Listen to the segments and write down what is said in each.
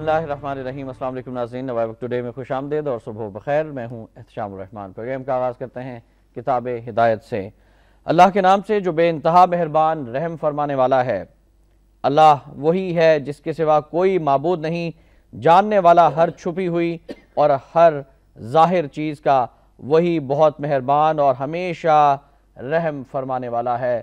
बिस्मिल्लाहिर्रहमानिर्रहीम। अस्सलाम वालेकुम नाज़रीन, नवाब टुडे में खुश आमदीद और सुबह बखैर। मैं हूँ एहतशामुर रहमान। प्रोग्राम का आगाज़ करते हैं किताब हिदायत से। अल्लाह के नाम से जो बेइंतहा मेहरबान रहम फरमाने वाला है। अल्लाह वही है जिसके सिवा कोई माबूद नहीं, जानने वाला हर छुपी हुई और हर ज़ाहिर चीज़ का। वही बहुत मेहरबान और हमेशा रहम फरमाने वाला है।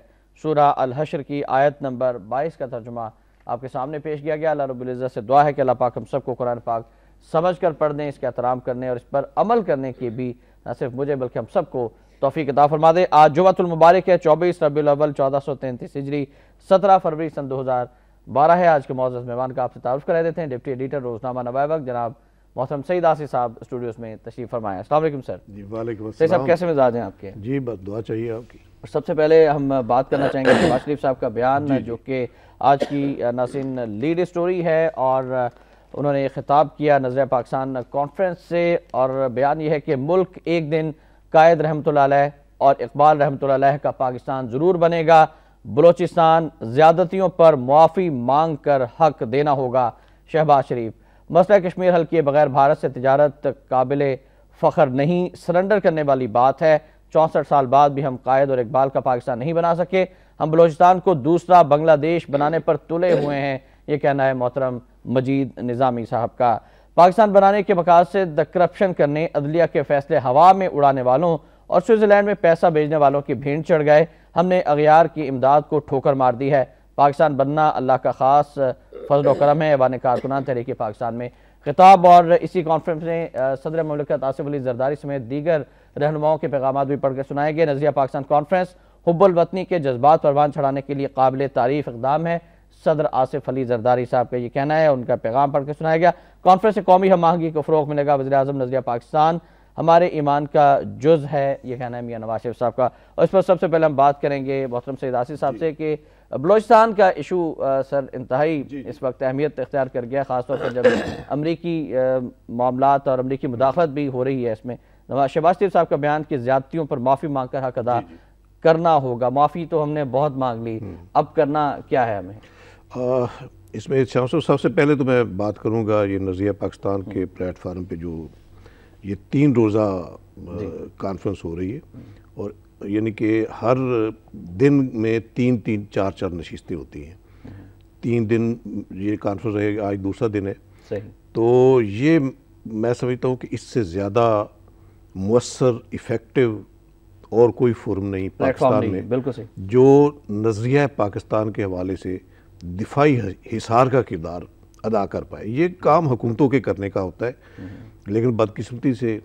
सूरा अल हश्र की आयत नंबर 22 का तर्जुमा आपके सामने पेश किया गया। अल्लाह रब्बुल इज़्ज़त से दुआ है कि अल्लाह पाक हम सबको कुरान पाक समझ कर पढ़ने, इसका एहतराम करने और इस पर अमल करने की भी न सिर्फ मुझे बल्कि हम सबको तौफीक अता फरमा दे। आज जुमातुल मुबारक है, 24 रबीउल अव्वल 1433 हिजरी, 17 फरवरी सन 2012 है। आज के मौजूद मेहमान का आपसे तारुफ करा देते हैं। डिप्टी एडिटर रोजनामा नवाब वक्त जनाब मोहतरम सईद आसिफ साहब स्टूडियोज़ में तशरीफ़ फरमाएं। अस्सलाम वालेकुम सर। जी वालेकुम सर अस्सलाम। साहब कैसे मिजाज हैं आपके? जी बस दुआ चाहिए आपकी। सबसे पहले हम बात करना चाहेंगे शहबाज शरीफ साहब का बयान जो कि आज की नाज़रीन लीड स्टोरी है और उन्होंने ये खिताब किया नज़र पाकिस्तान कॉन्फ्रेंस से और बयान ये है कि मुल्क एक दिन कायद रहमतुल्लाह अलैह और इकबाल रहमतुल्लाह अलैह का पाकिस्तान ज़रूर बनेगा। बलोचिस्तान ज़्यादतियों पर मुआफ़ी मांग कर हक देना होगा। शहबाज शरीफ, मसला कश्मीर हल किए बगैर भारत से तिजारत काबिल फ़ख्र नहीं, सरेंडर करने वाली बात है। 64 साल बाद भी हम कायद और इकबाल का पाकिस्तान नहीं बना सके। हम बलोचिस्तान को दूसरा बांग्लादेश बनाने पर तुले हुए हैं। ये कहना है मोहतरम मजीद निज़ामी साहब का। पाकिस्तान बनाने के मकासद से द करप्शन करने, अदलिया के फैसले हवा में उड़ाने वालों और स्विट्ज़रलैंड में पैसा भेजने वालों की भीड़ चढ़ गए। हमने अगयार की इमदाद को ठोकर मार दी है। पाकिस्तान बनना अल्लाह का ख़ास फजल व करम है। ऐवान कारकुनान तहरीक पाकिस्तान में खिताब और इसी कॉन्फ्रेंस में सदर मुमलिकत आसिफ अली जरदारी समेत दीगर रहनुमाओं के पैगाम भी पढ़कर सुनाए गए। नज़रिया पाकिस्तान कॉन्फ्रेंस हुब्बुल वतनी के जज्बात परवान चढ़ाने के लिए काबिल तारीफ इक़दाम है। सदर आसिफ अली जरदारी साहब का ये कहना है, उनका पैगाम पढ़कर सुनाया गया। कॉन्फ्रेंस से कौमी हम आहंगी को फ़रोग़ मिलेगा। वज़ीर आज़म नज़रिया पाकिस्तान हमारे ईमान का जुज़ है, ये कहना है मियाँ नवाज शरीफ साहब का। और इस पर सबसे पहले हम बात करेंगे मोहतरम सईद आसिफ साहब से कि बलोचिस्तान का इशू सर इंतहाई इस वक्त अहमियत इख्तियार कर गया, ख़ासतौर पर जब अमरीकी मामलात और अमरीकी मुदाखलत भी हो रही है इसमें। शहबाज शरीफ साहब का बयान कि ज़्यादतियों पर माफ़ी मांग कर हक अदा करना होगा। माफ़ी तो हमने बहुत मांग ली, अब करना क्या है हमें? इसमें सबसे पहले तो मैं बात करूंगा ये नज़रिया पाकिस्तान के प्लेटफार्म पे जो ये 3 रोज़ा कॉन्फ्रेंस हो रही है और यानी कि हर दिन में 3-4 नशिस्तें होती हैं। 3 दिन ये कॉन्फ्रेंस रहेगा, आज दूसरा दिन है। सही। तो ये मैं समझता हूँ कि इससे ज़्यादा मुअस्सर इफ़ेक्टिव और कोई फोरम नहीं पाकिस्तान में, बिल्कुल सही, जो नज़रिया पाकिस्तान के हवाले से दिफाई हिसार का किरदार अदा कर पाए। ये काम हुकूमतों के करने का होता है, लेकिन बदकिस्मती से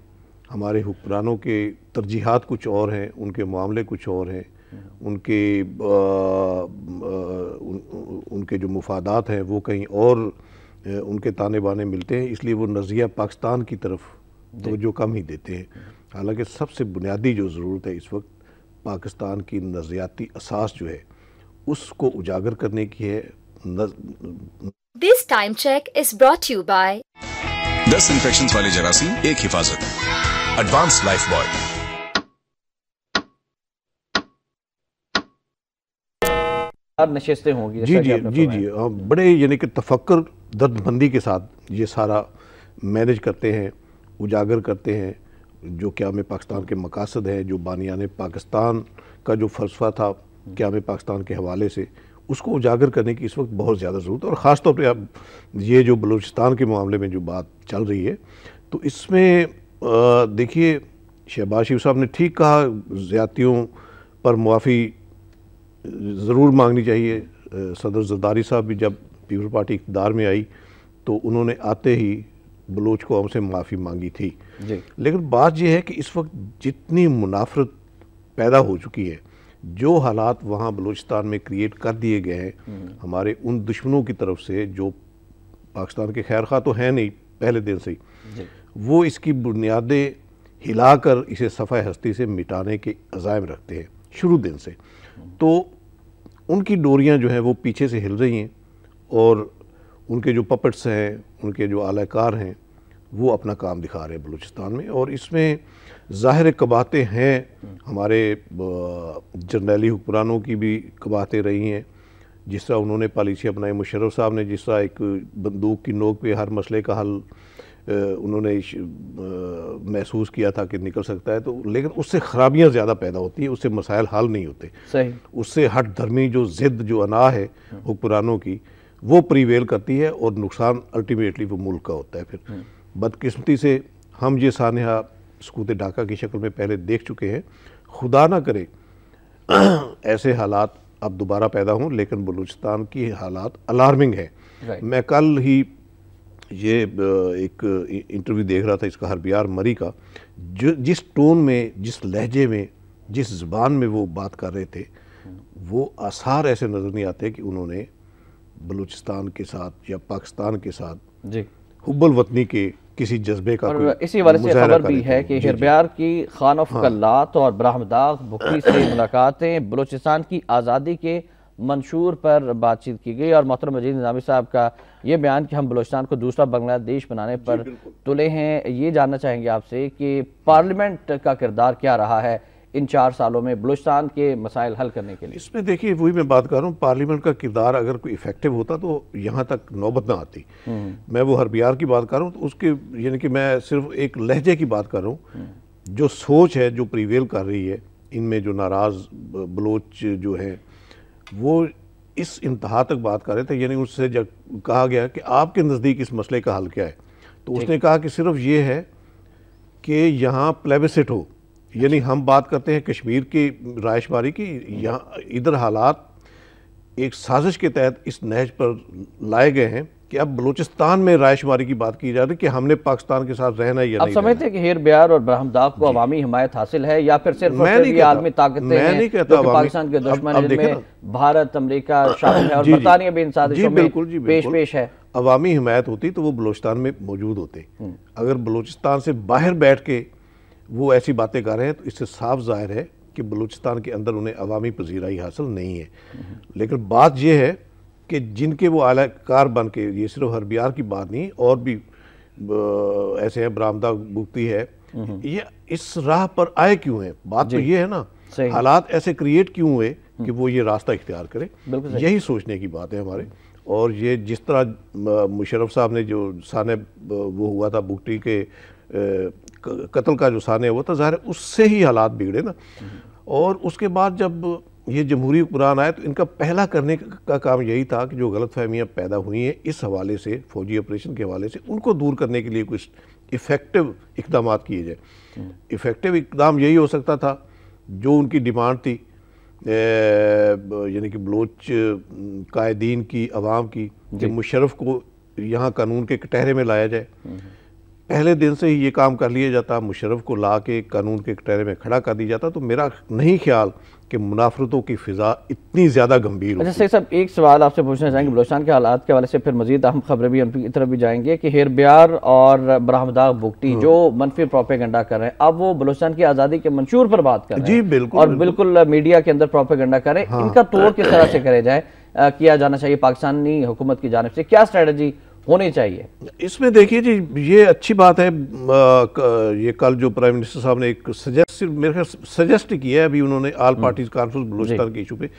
हमारे हुक्मरानों के तरजीहात कुछ और हैं, उनके मामले कुछ और हैं, उनके जो मुफादात हैं वो कहीं और उनके ताने बाने मिलते हैं, इसलिए वो नज़रिया पाकिस्तान की तरफ तो जो कम ही देते हैं। हालांकि सबसे बुनियादी जो ज़रूरत है इस वक्त पाकिस्तान की नज़रियाती असास जो है उसको उजागर करने की है। This time check is brought you by 10 infections वाली जरासीम, एक हिफाजत, एडवांस लाइफ बॉय। नशिस्तें होंगी जी जी जी जी, बड़े यानी कि तफक्कर दर्दमंदी के साथ ये सारा मैनेज करते हैं, उजागर करते हैं जो क़याम पाकिस्तान के मकासद हैं, जो बानियाने पाकिस्तान का जो फ़लसफ़ा था क़याम पाकिस्तान के हवाले से, उसको उजागर करने की इस वक्त बहुत ज़्यादा ज़रूरत है। और ख़ास तौर पे अब ये जो बलूचिस्तान के मामले में जो बात चल रही है, तो इसमें देखिए शहबाज शरीफ साहब ने ठीक कहा, ज़्यादतियों पर मुआफ़ी ज़रूर मांगनी चाहिए। सदर जरदारी साहब भी जब पीपल्स पार्टी इक़्तिदार में आई तो उन्होंने आते ही बलोच को हमसे माफ़ी मांगी थी जी। लेकिन बात यह है कि इस वक्त जितनी मुनाफरत पैदा हो चुकी है, जो हालात वहाँ बलूचिस्तान में क्रिएट कर दिए गए हैं हमारे उन दुश्मनों की तरफ से जो पाकिस्तान के खैर खा तो हैं नहीं पहले दिन से ही, वो इसकी बुनियादें हिलाकर इसे सफ़ाए हस्ती से मिटाने के अज़ाइम रखते हैं शुरू दिन से। तो उनकी डोरियाँ जो हैं वो पीछे से हिल रही हैं और उनके जो पपेट्स हैं, उनके जो आलाकार हैं, वो अपना काम दिखा रहे हैं बलूचिस्तान में। और इसमें ज़ाहिर कबातें हैं, हमारे जर्नैली हुक्मरानों की भी कबातें रही हैं, जिस तरह उन्होंने पॉलिसी अपनाई, मुशर्रफ साहब ने जिस तरह एक बंदूक की नोक पे हर मसले का हल उन्होंने महसूस किया था कि निकल सकता है, तो लेकिन उससे खराबियां ज़्यादा पैदा होती हैं, उससे मसाइल हल नहीं होते। सही। उससे हट धर्मी जो ज़िद जो अना है हुक्मरानों की, वो प्रीवेल करती है और नुकसान अल्टीमेटली वो मुल्क का होता है। फिर बदकिस्मती से हम ये सानहा सकूत ढाका की शक्ल में पहले देख चुके हैं। खुदा ना करे ऐसे हालात अब दोबारा पैदा हों, लेकिन बलूचिस्तान की हालात अलार्मिंग है। मैं कल ही ये एक इंटरव्यू देख रहा था इसका, हरबियार मरी का, जो जिस टोन में, जिस लहजे में, जिस ज़बान में वो बात कर रहे थे, वो आसार ऐसे नज़र नहीं आते कि उन्होंने बलूचिस्तान के साथ या पाकिस्तान के साथ जी हुब्बुल वतनी के किसी जज्बे का, और इसी वजह से खबर भी है कि हरबियार की खान ऑफ कल्लात और ब्राह्मदाग बुक्ती से मुलाकातें बलूचिस्तान की आज़ादी के मंशूर पर बातचीत की गई। और मोहतरम मजीद निज़ामी साहब का ये बयान कि हम बलूचिस्तान को दूसरा बांग्लादेश बनाने पर तुले हैं, ये जानना चाहेंगे आपसे कि पार्लियामेंट का किरदार क्या रहा है इन 4 सालों में बलूचिस्तान के मसाइल हल करने के लिए? इसमें देखिए, वही मैं बात कर रहा हूँ, पार्लियामेंट का किरदार अगर कोई इफेक्टिव होता तो यहाँ तक नौबत ना आती। मैं वो हरबियार की बात कर रहा हूँ, तो उसके यानी कि मैं सिर्फ एक लहजे की बात कर रहा हूँ। जो सोच है जो प्रीवेल कर रही है इनमें, जो नाराज़ बलोच जो हैं वो इस इंतहा तक बात कर रहे थे। यानी उससे जब कहा गया कि आपके नज़दीक इस मसले का हल क्या है, तो उसने कहा कि सिर्फ ये है कि यहाँ प्लेबिसिट हो। यानी हम बात करते हैं कश्मीर की रायशुमारी की, यहाँ इधर हालात एक साजिश के तहत इस नहज पर लाए गए हैं कि अब बलूचिस्तान में रायशुमारी की बात की जा रही है कि हमने पाकिस्तान के साथ रहना या नहीं। आप समझते हैं कि हरबियार और ब्राह्मदाग को अवामी हिमायत हासिल है या फिर सिर्फ आलमी ताकतें हैं जो पाकिस्तान के दुश्मन, जिनमें भारत, अमेरिका शामिल है और बरतानिया भी इन साजिशों में पेश है? अवामी हिमायत होती तो वो बलूचिस्तान में मौजूद होते। अगर बलूचिस्तान से बाहर बैठ के वो ऐसी बातें कर रहे हैं तो इससे साफ जाहिर है कि बलूचिस्तान के अंदर उन्हें अवामी पजीराई हासिल नहीं है। लेकिन बात यह है कि जिनके वो आलाकार बन के, ये सिर्फ हरबियार की बात नहीं, और भी ऐसे हैं, ब्राह्मदाग बुक्ती है, ये इस राह पर आए क्यों हैं? बात तो ये है ना, हालात ऐसे क्रिएट क्यों हुए कि वो ये रास्ता इख्तियार करे। यही सोचने की बात है हमारे। और ये जिस तरह मुशर्रफ साहब ने जो साने वो हुआ था बुक्ती के कत्ल का जो साने हुआ था, ज़ाहिर है उससे ही हालात बिगड़े ना। और उसके बाद जब ये जमहूरी हुक्मरान आए तो इनका पहला करने का काम यही था कि जो गलतफहमियाँ पैदा हुई हैं इस हवाले से, फौजी ऑपरेशन के हवाले से, उनको दूर करने के लिए कुछ इफ़ेक्टिव इक़दाम किए जाए। इफ़ेक्टिव इक़दाम यही हो सकता था जो उनकी डिमांड थी, यानी कि बलोच कायदीन की, अवाम की, कि मुशर्रफ को यहाँ कानून के कटहरे में लाया जाए। पहले दिन से ही ये काम कर लिया जाता, मुशर्रफ को ला के कानून के कटहरे में खड़ा कर दिया जाता, तो मेरा नहीं ख्याल कि मुनाफरतों की फ़िज़ा इतनी ज़्यादा गंभीर होती। अच्छा सही साहब, एक सवाल आपसे पूछना चाहेंगे बलूचिस्तान के हालात के हवाले से, फिर मजीद अहम खबरें भी उनकी तरफ भी जाएंगे कि हरबियार और ब्राह्मदाग बुक्ती जो मनफी प्रोपेगेंडा कर रहे हैं, अब वो बलूचिस्तान की आज़ादी के मंशूर पर बात कर रहे हैं। जी बिल्कुल, और बिल्कुल मीडिया के अंदर प्रोपेगेंडा कर रहे हैं। इनका तोड़ किस तरह से करे जाए, किया जाना चाहिए पाकिस्तानी हुकूमत की जानिब से, क्या स्ट्रेटजी होनी चाहिए इसमें? देखिए जी, ये अच्छी बात है। ये कल जो प्राइम मिनिस्टर साहब ने एक सजेस्ट किया है, अभी उन्होंने ऑल पार्टीज कॉन्फ्रेंस बलूचिस्तान के इशू पे,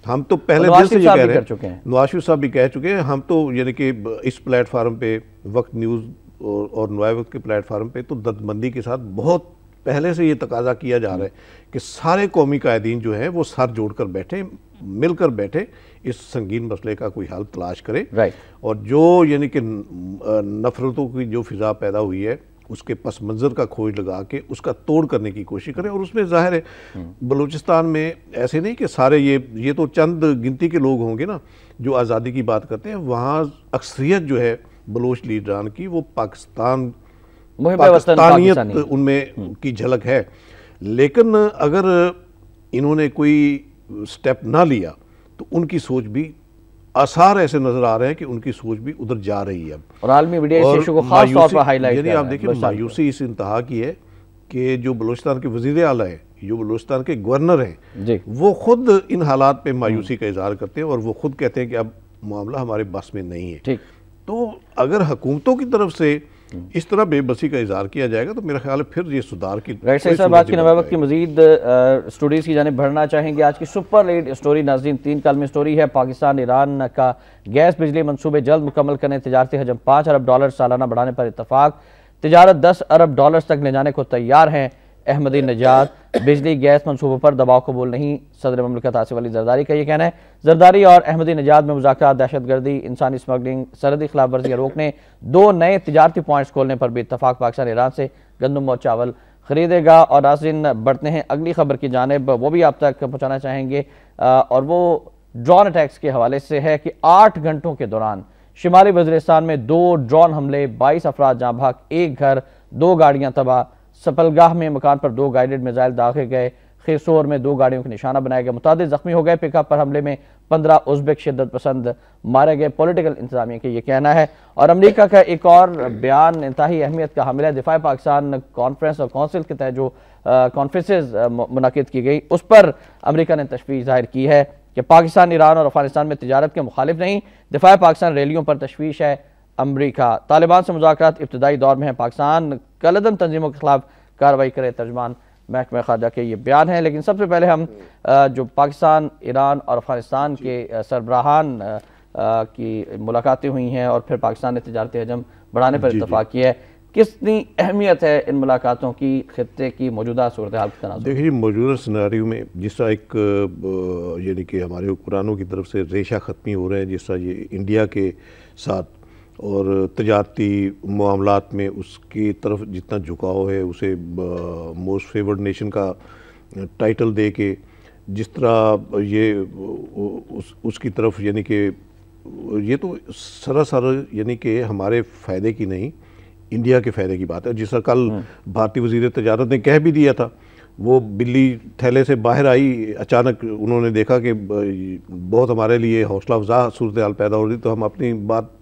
हम तो पहले दिन से ये कह रहे हैं, नवाज शरीफ साहब भी कह चुके हैं, हम तो यानी कि इस प्लेटफार्म पे, वक्त न्यूज़ और नवाए वक्त के प्लेटफार्म पे तो दस्तबंदी के साथ बहुत पहले से ये तकाजा किया जा रहा है कि सारे कौमी कायदीन जो हैं वो सर जोड़कर बैठे, मिलकर बैठे, इस संगीन मसले का कोई हल तलाश करे। और जो यानी कि नफरतों की जो फिजा पैदा हुई है उसके पस मंज़र का खोज लगा के उसका तोड़ करने की कोशिश करें। और उसमें ज़ाहिर है बलूचिस्तान में ऐसे नहीं कि सारे ये तो चंद गिनती के लोग होंगे ना जो आज़ादी की बात करते हैं, वहाँ अक्सरियत जो है बलोच लीडरान की वो पाकिस्तानियत उनमें की झलक है। लेकिन अगर इन्होंने कोई स्टेप ना लिया तो उनकी सोच भी, आसार ऐसे नजर आ रहे हैं कि उनकी सोच भी उधर जा रही है। और आलमी मीडिया इस इशू को खास तौर पर हाईलाइट कर रहा है। आप देखिए, मायूसी इस इंतहा की है कि जो बलूचिस्तान के वज़ीर आला हैं, जो बलूचिस्तान के गवर्नर हैं, वो खुद इन हालात पे मायूसी का इजहार करते हैं और वो खुद कहते हैं कि अब मामला हमारे बस में नहीं है। ठीक। तो अगर हुकूमतों की तरफ से इस तरह बेबसी का इजहार किया जाएगा तो मेरा ख्याल है फिर ये सुधार की राइट सर, बात की नवाबत की मजीद स्टोरीज की जानिब बढ़ना चाहेंगे। आज की सुपर लेट स्टोरी नाज़रीन 3 कालमी स्टोरी है। पाकिस्तान ईरान का गैस बिजली मंसूबे जल्द मुकम्मल करने, तजारती हजम $5 अरब सालाना बढ़ाने पर इतफाक, तजारत $10 अरब तक ले जाने को तैयार हैं अहमदी नजाद, बिजली गैस मनसूबों पर दबाव कबूल नहीं, सदर ममलिकत आसिफ अली जरदारी का ये कहना है। जरदारी और अहमदी नजाद में मुज़ाकरात, दहशतगर्दी, इंसानी स्मगलिंग, सरहदी खिलाफ वर्जियाँ रोकने, 2 नए तिजारती पॉइंट्स खोलने पर भी इतफाक। पाकिस्तान ईरान से गंदम और चावल खरीदेगा। और नाज़रीन बढ़ते हैं अगली खबर की जानिब, वो भी आप तक पहुँचाना चाहेंगे और वो ड्रोन अटैक्स के हवाले से है कि 8 घंटों के दौरान शिमाली वज़ीरिस्तान में 2 ड्रोन हमले, 22 अफराद जहाँ भाग, 1 घर, 2 गाड़ियाँ तबाह। सपलगाह में मकान पर 2 गाइडेड मिसाइल दागे गए। खेसोर में 2 गाड़ियों को निशाना बनाया गया। मुतादिद जख्मी हो गए। पिकअप पर हमले में 15 उज़्बेक शिद्दत पसंद मारे गए। पॉलिटिकल इंतजामिया के ये कहना है। और अमरीका का एक और बयान इंतहाई अहमियत का हामिल है। दिफा पाकिस्तान कॉन्फ्रेंस और कौंसिल के तहत जो कॉन्फ्रेंसेज मुनाकिद की गई, उस पर अमरीका ने तशवीश जाहिर की है कि पाकिस्तान ईरान और अफगानिस्तान में तिजारत के मुखालिफ नहीं, दिफा पाकिस्तान रैलियों पर तशवीश है अमरीका। तालिबान से मुज़ाकरात इब्तदाई दौर में है, पाकिस्तान कलदम तंजीमों के खिलाफ कार्रवाई करे, तर्जमान महकमा खारजा के ये बयान है। लेकिन सबसे पहले हम जो पाकिस्तान, ईरान और अफगानिस्तान के सरबराहान की मुलाकातें हुई हैं और फिर पाकिस्तान ने तिजारती हजम बढ़ाने पर इत्तफाक किया है, कितनी अहमियत है इन मुलाकातों की खित्ते की मौजूदा सूरत हाल की? देखिए, मौजूदा सिनारियों में जिस तरह एक यानी कि हमारे हुक्मरानों की तरफ से रेशा ख़त्मी हो रहे हैं, जिस तरह ये इंडिया के साथ और तजारती मामलात में उसकी तरफ जितना झुकाव है, उसे मोस्ट फेवर्ड नेशन का टाइटल दे के जिस तरह ये उसकी तरफ, यानी कि ये तो सरासर यानी कि हमारे फ़ायदे की नहीं, इंडिया के फ़ायदे की बात है। जिस तरह कल भारतीय वज़ीर तजारत ने कह भी दिया था, वो बिल्ली थैले से बाहर आई, अचानक उन्होंने देखा कि बहुत हमारे लिए हौसला अफजा सूरत हाल पैदा हो रही, तो हम अपनी बात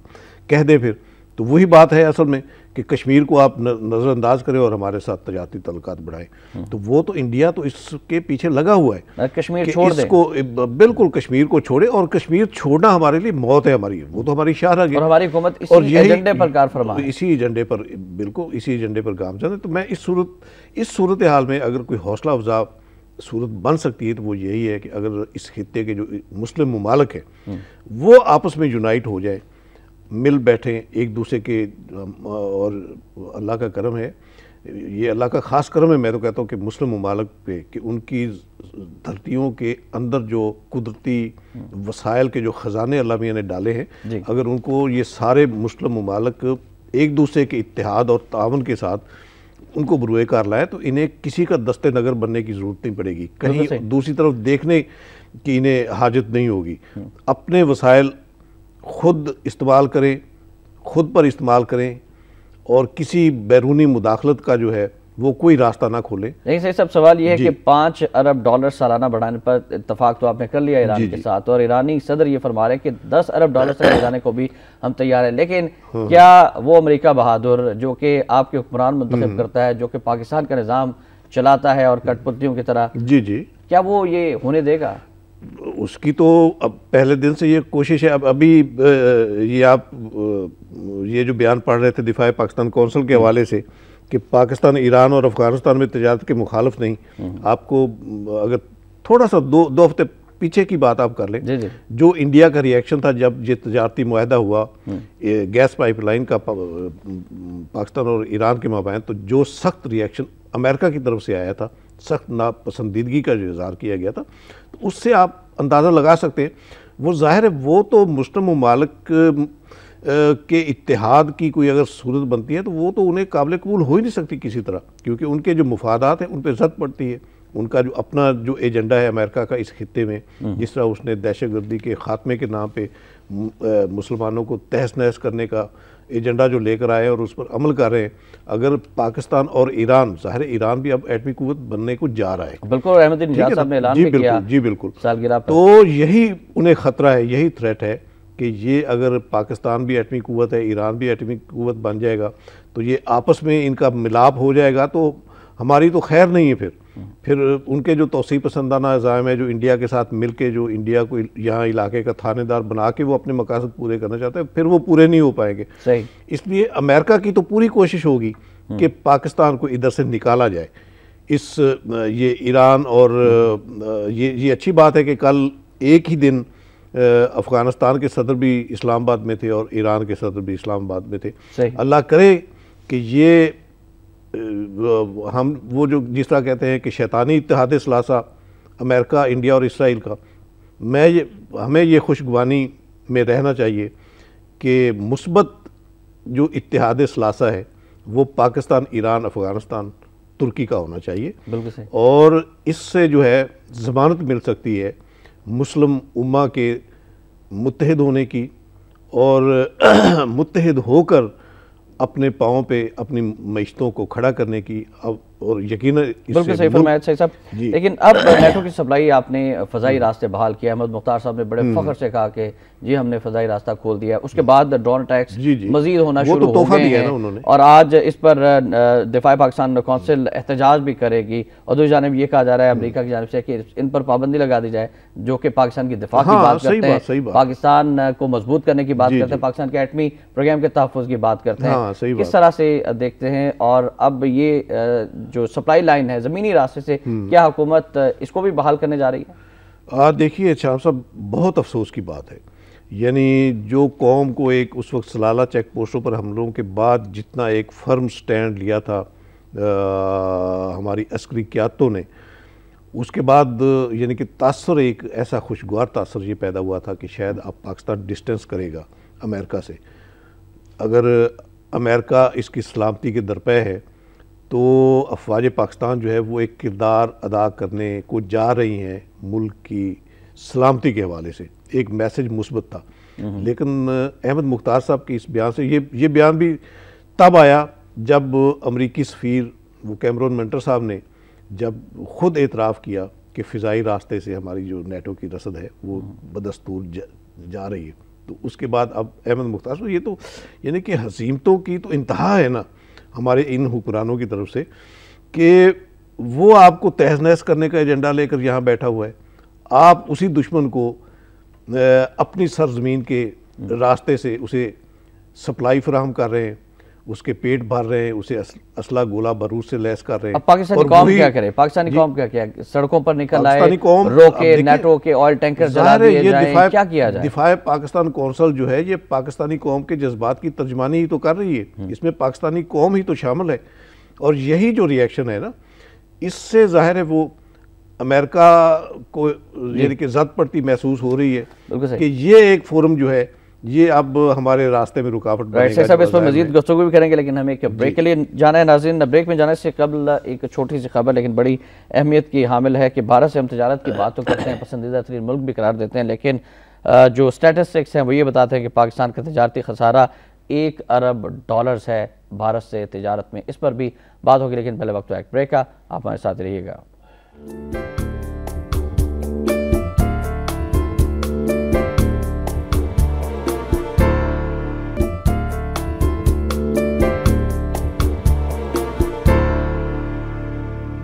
कह दें। फिर तो वही बात है असल में कि कश्मीर को आप नज़रअंदाज करें और हमारे साथ तजारती तल्लुकात बढ़ाएं। तो वो तो इंडिया तो इसके पीछे लगा हुआ है, कश्मीर छोड़ दें, इसको बिल्कुल कश्मीर को छोड़े। और कश्मीर छोड़ना हमारे लिए मौत है हमारी, वो तो हमारी शाह है और हमारी हुकूमत इसी एजेंडे पर कार फरमा है, इसी एजेंडे पर, बिल्कुल इसी एजेंडे पर गामजन है। तो मैं इस सूरत हाल में अगर कोई हौसला अफजा सूरत बन सकती है तो वो यही है कि अगर इस खित्ते के जो मुस्लिम ममालिक हैं वो आपस में यूनाइट हो जाए, मिल बैठें एक दूसरे के। और अल्लाह का करम है, ये अल्लाह का ख़ास करम है, मैं तो कहता हूँ कि मुस्लिम ममालिक पे, कि उनकी धरतियों के अंदर जो कुदरती वसाइल के जो ख़जाने अल्लाह मियाँ ने डाले हैं, अगर उनको ये सारे मुस्लिम ममालिक एक दूसरे के इत्तेहाद और तावन के साथ उनको बरूए कार लाए, तो इन्हें किसी का दस्ते नगर बनने की ज़रूरत नहीं पड़ेगी, कहीं दूसरी तरफ देखने की इन्हें हाजत नहीं होगी। अपने वसाइल खुद इस्तेमाल करें, खुद पर इस्तेमाल करें और किसी बैरूनी मुदाखलत का जो है वो कोई रास्ता ना खोले। नहीं सही, सब सवाल ये है कि $5 अरब सालाना बढ़ाने पर इत्तफाक तो आपने कर लिया ईरान के साथ, और ईरानी सदर ये फरमा रहे हैं कि $10 अरब तक ले जाने को भी हम तैयार हैं। लेकिन क्या वो अमेरिका बहादुर जो कि आपके हुक्मरान मुंतखब करता है, जो कि पाकिस्तान का निज़ाम चलाता है और कठपुतलियों की तरह, क्या वो ये होने देगा? उसकी तो अब पहले दिन से ये कोशिश है। अब अभी ये आप ये जो बयान पढ़ रहे थे दिफा पाकिस्तान कौंसिल के हवाले से कि पाकिस्तान ईरान और अफगानिस्तान में तजारत के मुखालिफ नहीं, आपको अगर थोड़ा सा दो हफ्ते पीछे की बात आप कर लें, जो इंडिया का रिएक्शन था जब ये तजारती मुआहदा हुआ गैस पाइपलाइन का पाकिस्तान और ईरान के माबैन, तो जो सख्त रिएक्शन अमेरिका की तरफ से आया था, सख्त नापसंदीदगी का जो इज़हार किया गया था, तो उससे आप अंदाज़ा लगा सकते हैं। वो ज़ाहिर है वो तो मुस्लिम ममालिक के इत्तेहाद की कोई अगर सूरत बनती है तो वो तो उन्हें काबिल कबूल हो ही नहीं सकती किसी तरह, क्योंकि उनके जो मुफादात हैं उन पर ज़द पड़ती है। उनका जो अपना जो एजेंडा है अमेरिका का इस खित्ते में, जिस तरह उसने दहशतगर्दी के ख़ात्मे के नाम पे मुसलमानों को तहस नहस करने का एजेंडा जो लेकर आए और उस पर अमल कर रहे हैं, अगर पाकिस्तान और ईरान, ज़ाहिर ईरान भी अब एटमी कुव्वत बनने को जा रहा है, बिल्कुल अहमदी नजाद साहब ने ऐलान भी किया, जी बिल्कुल सालगिरह पर, तो यही उन्हें ख़तरा है, यही थ्रेट है कि ये अगर पाकिस्तान भी एटमी कुव्वत है, ईरान भी एटमी कुव्वत बन जाएगा, तो ये आपस में इनका मिलाप हो जाएगा, तो हमारी तो खैर नहीं है फिर। फिर उनके जो तौसीह पसंदाना अज़ाम है, जो इंडिया के साथ मिल के जो इंडिया को यहाँ इलाके का थानेदार बना के वो अपने मकासद पूरे करना चाहते हैं, फिर वो पूरे नहीं हो पाएंगे। सही। इसलिए अमेरिका की तो पूरी कोशिश होगी कि पाकिस्तान को इधर से निकाला जाए। ये ईरान और ये अच्छी बात है कि कल एक ही दिन अफ़गानिस्तान के सदर भी इस्लामाबाद में थे और ईरान के सदर भी इस्लामाबाद में थे। अल्लाह करे कि ये हम वो जो जिस तरह कहते हैं कि शैतानी इत्तेहाद सलासा अमेरिका, इंडिया और इसराइल का, हमें ये खुशगवानी में रहना चाहिए कि मुस्बत जो इत्तेहाद सलासा है वो पाकिस्तान, ईरान, अफ़गानिस्तान, तुर्की का होना चाहिए। बिल्कुल सही। और इससे जो है ज़मानत मिल सकती है मुस्लिम उम्मा के मुत्तहिद होने की और मुत्तहिद होकर अपने पाँव पे अपनी मईशतों को खड़ा करने की। अब और यकीनन बिल्कुल सही फरमाया सही साहब। लेकिन अब नेटो की सप्लाई आपने फ़ज़ाई रास्ते बहाल किया। अहमद मुख्तार साहब ने बड़े फ़ख्र से कहा कि जी हमने फ़ज़ाई रास्ता खोल दिया। उसके बाद ड्रोन अटैक्स मजीद होना शुरू हो गए हैं और आज इस पर दिफा पाकिस्तान कौंसिल एहतजाज भी करेगी और दूसरी जानिब ये कहा जा रहा है अमेरिका की जानिब से कि इन पर पाबंदी लगा दी जाए, जो कि पाकिस्तान की दिफा की बात करते हैं, पाकिस्तान को मजबूत करने की बात करते हैं, पाकिस्तान के एटमी प्रोग्राम के तहफ़्फ़ुज़ की बात करते हैं। किस तरह से देखते हैं? और अब ये जो सप्लाई लाइन है ज़मीनी रास्ते से, क्या हुकूमत इसको भी बहाल करने जा रही है? देखिए शाह साहब, बहुत अफसोस की बात है। यानी जो कौम को एक उस वक्त सलाला चेक पोस्टों पर हमलों के बाद जितना एक फर्म स्टैंड लिया था हमारी अस्करी क़यादतों ने, उसके बाद यानी कि तासर एक ऐसा खुशगवार तासर ये पैदा हुआ था कि शायद अब पाकिस्तान डिस्टेंस करेगा अमेरिका से। अगर अमेरिका इसकी सलामती के दरपे है तो अफवाज पाकिस्तान जो है वो एक किरदार अदा करने को जा रही हैं मुल्क की सलामती के हवाले से। एक मैसेज मुस्बत था। लेकिन अहमद मुख्तार साहब के इस बयान से ये बयान भी तब आया जब अमरीकी सफ़ीर वो कैमरून मेंटर साहब ने जब ख़ुद एतराफ़ किया कि फ़िज़ाई रास्ते से हमारी जो नेटो की रसद है वो बदस्तूर जा रही है। तो उसके बाद अब अहमद मुख्तार साहब, ये तो यानी कि हसीमतों की तो इंतहा है ना हमारे इन हुक्मरानों की तरफ से कि वो आपको तहस नहस करने का एजेंडा लेकर यहाँ बैठा हुआ है। आप उसी दुश्मन को अपनी सरजमीन के रास्ते से उसे सप्लाई फराहम कर रहे हैं, उसके पेट भर रहे हैं, उसे असला गोला बारूद से लैस कर रहे हैं। अब पाकिस्तानी कौम क्या करे? पाकिस्तानी कौम क्या किया? सड़कों पर निकल आए, रोके, नेटो के ऑयल टैंकर जला दिए जाएं, क्या किया जाए? दिफा पाकिस्तान कौंसिल जो है ये पाकिस्तानी कौम के जज्बात की तर्जमानी ही तो कर रही है। इसमें पाकिस्तानी कौम ही तो शामिल है और यही जो रिएक्शन है ना, इससे जाहिर है वो अमेरिका को यानी कि ज़द पड़ती महसूस हो रही है कि ये एक फोरम जो है ये अब हमारे रास्ते में रुकावट बनेगा। सब इस पर मजीद गुफ्तगू भी करेंगे, लेकिन हमें एक ब्रेक के लिए जाना है। नाज़रीन, ब्रेक में जाने से कबल एक छोटी सी खबर लेकिन बड़ी अहमियत की हामिल है कि भारत से हम तजारत की बात तो करते हैं, पसंदीदा तरीन मुल्क भी करार देते हैं, लेकिन जो स्टैटिस्टिक्स हैं वो ये बताते हैं कि पाकिस्तान का तजारती खसारा $1 अरब है भारत से तजारत में। इस पर भी बात होगी, लेकिन पहले वक्त एक ब्रेक का, आप हमारे साथ रहिएगा।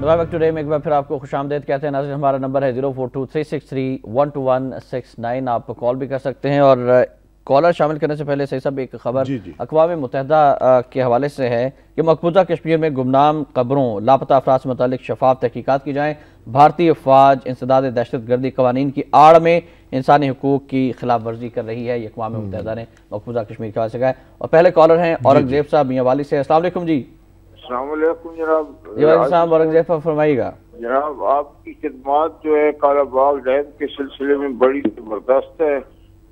टुडे में एक बार फिर आपको खुशामदीद कहते हैं। नाज़रीन, हमारा नंबर है 0423631269। आप कॉल भी कर सकते हैं और कॉलर शामिल करने से पहले सही सब एक खबर अक़वाम मुत्तहिदा के हवाले से है कि मकबूजा कश्मीर में गुमनाम कब्रों, लापता अफराद से मुतालिक शफाफ तहकीकात की जाएँ। भारतीय फ़ौज इंसदाद दहशत गर्दी कवानीन की आड़ में इंसानी हुकूक की खिलाफ वर्जी कर रही है, ये अक़वाम मुत्तहिदा ने मकबूजा कश्मीर के हवाले से कहा है। और पहले कॉलर हैं औरंगजेब साहब मियां वाली से। अस्सलाम वालेकुम जी। जनाब, औरंगजेब फरमाइएगा। जनाब, आपकी खिदमत जो है कालाबाग डैम के सिलसिले में बड़ी जबरदस्त है।